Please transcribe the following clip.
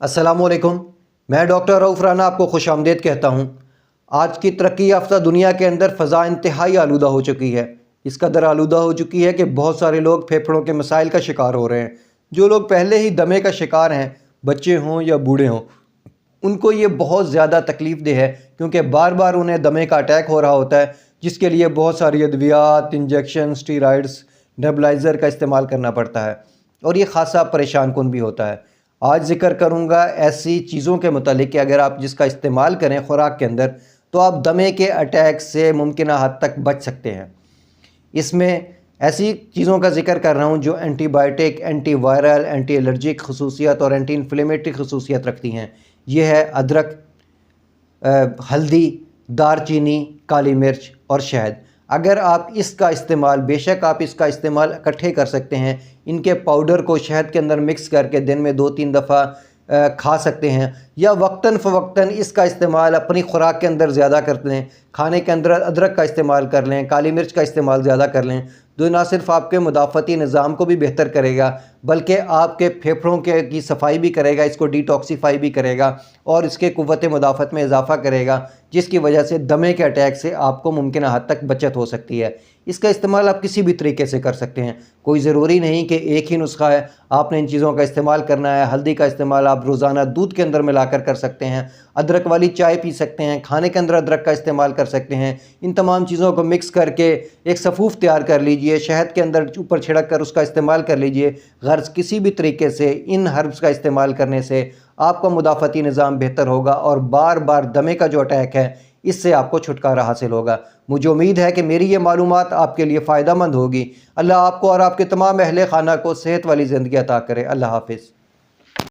السلام علیکم۔ میں ڈاکٹر رؤف رانا آپ کو خوش آمدید کہتا ہوں۔ آج کی ترقی یافتہ دنیا کے اندر فضا انتہائی آلودہ ہو چکی ہے۔ اس قدر آلودہ ہو چکی ہے کہ بہت سارے لوگ پھیپھڑوں کے مسائل کا شکار ہو رہے ہیں۔ جو لوگ پہلے ہی دمے کا شکار ہیں، بچے ہوں یا بوڑھے ہوں، ان کو یہ بہت زیادہ تکلیف دہ ہے، کیونکہ بار بار انہیں دمے کا اٹیک ہو رہا ہوتا ہے، جس کے لیے بہت ساری ادویات، انجیکشن، اسٹیرائڈز، نیبولائزر کا استعمال کرنا پڑتا ہے، اور یہ خاصا پریشان کن بھی ہوتا ہے۔ آج ذکر کروں گا ایسی چیزوں کے متعلق کہ اگر آپ جس کا استعمال کریں خوراک کے اندر تو آپ دمے کے اٹیک سے ممکنہ حد تک بچ سکتے ہیں۔ اس میں ایسی چیزوں کا ذکر کر رہا ہوں جو antibiotic, antiviral, anti allergic خصوصیت اور اینٹی انفلیمیٹری خصوصیت رکھتی ہیں۔ یہ ہے ادرک، ہلدی، دار چینی، کالی مرچ اور شہد۔ اگر آپ اس کا استعمال، بے شک آپ اس کا استعمال اکٹھے کر سکتے ہیں، ان کے پاؤڈر کو شہد کے اندر مکس کر کے دن میں 2-3 دفعہ کھا سکتے ہیں، یا وقتاً فوقتاً اس کا استعمال اپنی خوراک کے اندر زیادہ کر لیں، کھانے کے اندر ادرک کا استعمال کر لیں، کالی مرچ کا استعمال زیادہ کر لیں، تو نہ صرف آپ کے مدافعتی نظام کو بھی بہتر کرے گا بلکہ آپ کے پھیپھڑوں کی صفائی بھی کرے گا، اس کو ڈیٹاکسیفائی بھی کرے گا اور اس کے قوت مدافعت میں اضافہ کرے گا، جس کی وجہ سے دمے کے اٹیک سے آپ کو ممکنہ حد تک بچت ہو سکتی ہے۔ اس کا استعمال آپ کسی بھی طریقے سے کر سکتے ہیں، کوئی ضروری نہیں کہ ایک ہی نسخہ ہے آپ نے ان چیزوں کا استعمال کرنا ہے۔ ہلدی کا استعمال آپ روزانہ دودھ کے اندر ملا کر سکتے ہیں، ادرک والی چائے پی سکتے ہیں، کھانے کے اندر ادرک کا استعمال کر سکتے ہیں۔ ان تمام چیزوں کو مکس کر کے ایک سفوف تیار کر لیجئے، شہد کے اندر اوپر چھڑک کر اس کا استعمال کر لیجئے۔ غرض کسی بھی طریقے سے ان ہربس کا استعمال کرنے سے آپ کا مدافعتی نظام بہتر ہوگا اور بار بار دمے کا جو اٹیک ہے اس سے آپ کو چھٹکارا حاصل ہوگا۔ مجھے امید ہے کہ میری یہ معلومات آپ کے لیے فائدہ مند ہوگی۔ اللہ آپ کو اور آپ کے تمام اہل خانہ کو صحت والی زندگی عطا کرے۔ اللہ حافظ۔